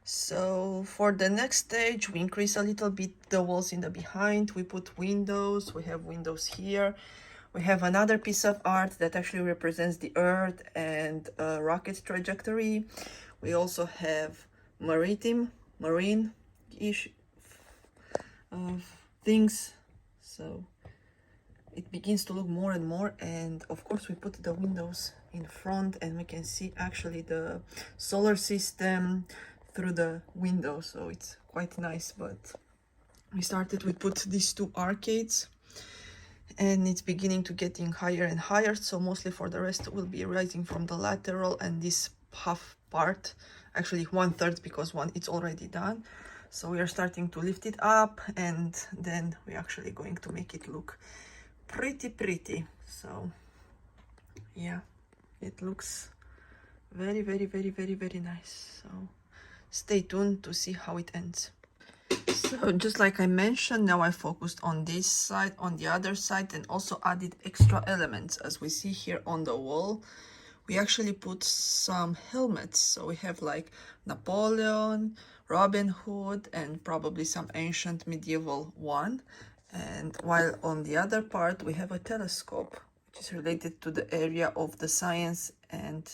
So for the next stage, we increase a little bit the walls in the behind. We put windows. We have windows here. We have another piece of art that actually represents the Earth and a rocket trajectory. We also have marine-ish things. So it begins to look more and more, and of course we put the windows in front and we can see actually the solar system through the window, so it's quite nice. But we put these two arcades and it's beginning to getting higher and higher, so mostly for the rest will be rising from the lateral and this half part, actually 1/3 because one it's already done. So we are starting to lift it up and then we're actually going to make it look pretty. So yeah, it looks very nice. So stay tuned to see how it ends. So just like I mentioned, now I focused on this side, on the other side, and also added extra elements. As we see here on the wall, we actually put some helmets. So we have like Napoleon, Robin Hood, and probably some ancient medieval one. And while on the other part, we have a telescope, which is related to the area of the science and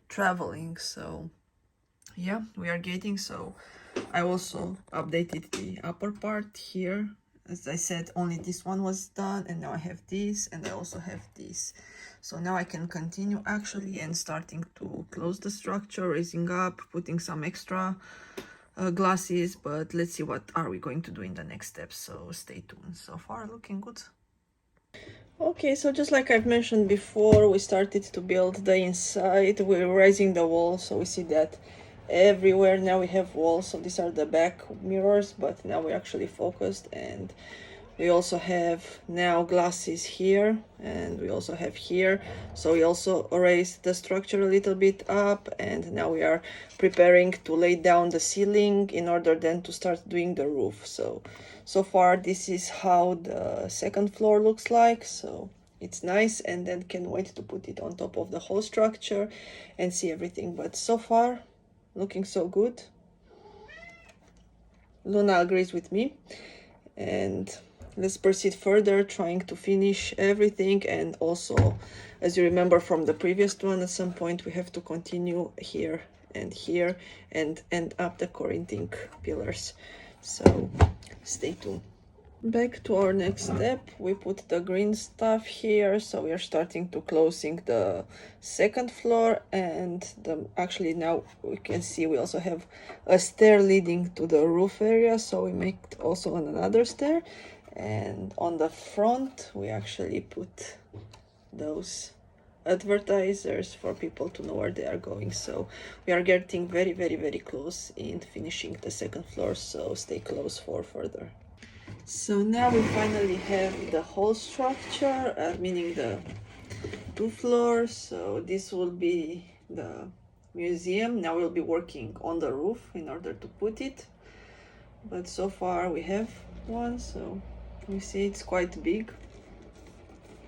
traveling. So yeah, we are getting, so I also updated the upper part here. As I said, only this one was done, and now I have this, and I also have this. So now I can continue actually and starting to close the structure, raising up, putting some extra glasses, but let's see what are we going to do in the next steps, so stay tuned. So far looking good. Okay, so just like I've mentioned before, we started to build the inside. We're raising the wall, so we see that everywhere now we have walls. So these are the back mirrors, but now we're actually focused, and we also have now glasses here, and we also have here. So we also raised the structure a little bit up, and now we are preparing to lay down the ceiling in order then to start doing the roof. So far this is how the second floor looks like. So it's nice, and then can wait to put it on top of the whole structure and see everything. But so far looking so good. Luna agrees with me, and let's proceed further, trying to finish everything. And also, as you remember from the previous one, at some point we have to continue here and here and end up the Corinthian pillars. So stay tuned. Back to our next step, we put the green stuff here, so we are starting to closing the second floor, and actually now we can see we also have a stair leading to the roof area, so we make also another stair, and on the front we actually put those advertisers for people to know where they are going. So we are getting very close in finishing the second floor, so stay close for further. So now we finally have the whole structure, meaning the 2 floors. So this will be the museum. Now we'll be working on the roof in order to put it. But so far we have one, so you see it's quite big.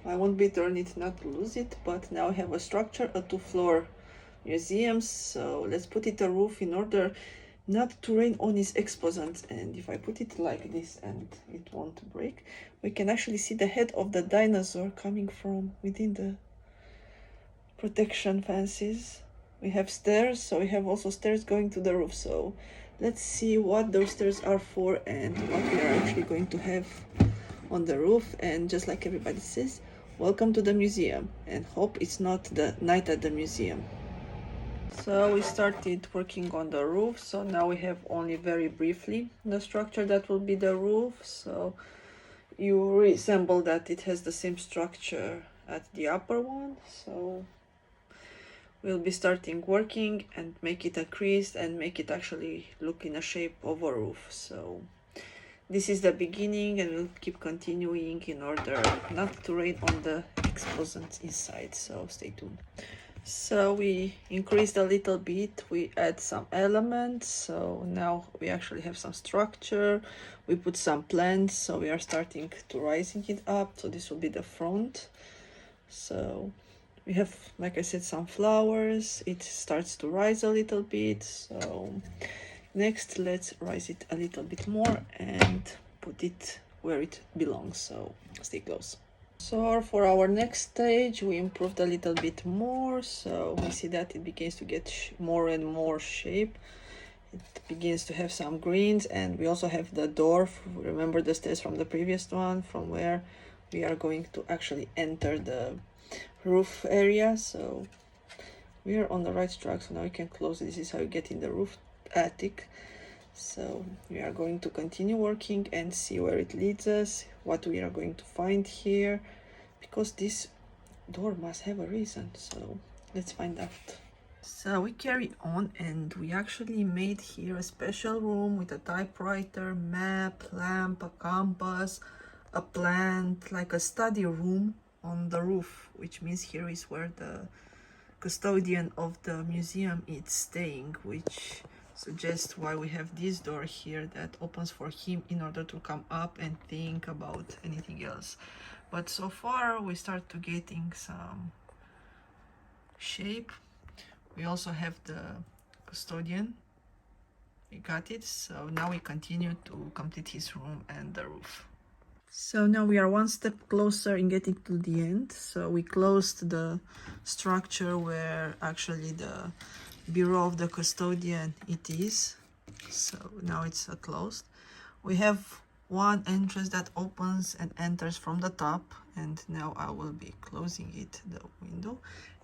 I won't be turning it not to lose it, but now we have a structure, a 2-floor museum. So let's put it a roof in order not to rain on its exposants. And if I put it like this and it won't break, we can actually see the head of the dinosaur coming from within the protection fences. We have stairs, so we have also stairs going to the roof. So let's see what those stairs are for and what we are actually going to have on the roof. And just like everybody says, welcome to the museum, and hope it's not the night at the museum. So we started working on the roof, so now we have only very briefly the structure that will be the roof. So you resemble that it has the same structure at the upper one. So we'll be starting working and make it a crease and make it actually look in a shape of a roof. So this is the beginning, and we'll keep continuing in order not to rain on the exposants inside, so stay tuned. So we increased a little bit, we add some elements, so now we actually have some structure. We put some plants, so we are starting to rising it up. So this will be the front. So we have, like I said, some flowers. It starts to rise a little bit, so Next, let's raise it a little bit more and put it where it belongs, so stay close. So for our next stage, we improved a little bit more, so we see that it begins to get more and more shape. It begins to have some greens, and we also have the door. Remember the stairs from the previous one, from where we are going to actually enter the roof area. So we are on the right track. So now we can close. This is how you get in the roof attic. So we are going to continue working and see where it leads us, what we are going to find here, because this door must have a reason. So let's find out. So we carry on, and we actually made here a special room with a typewriter, map, lamp, a compass, a plant, like a study room on the roof, which means here is where the custodian of the museum is staying, which suggests why we have this door here that opens for him in order to come up and think about anything else. But so far we start to getting some shape. We also have the custodian. We got it. So now we continue to complete his room and the roof. So now we are one step closer in getting to the end. So we closed the structure where actually the bureau of the custodian it is. So now it's closed. We have one entrance that opens and enters from the top, and now I will be closing it, the window.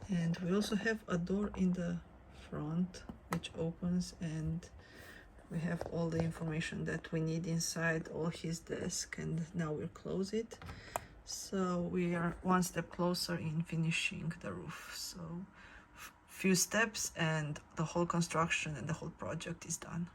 And we also have a door in the front which opens, and we have all the information that we need inside, all his desk, and now we'll close it. So we are one step closer in finishing the roof. So few steps and the whole construction and the whole project is done.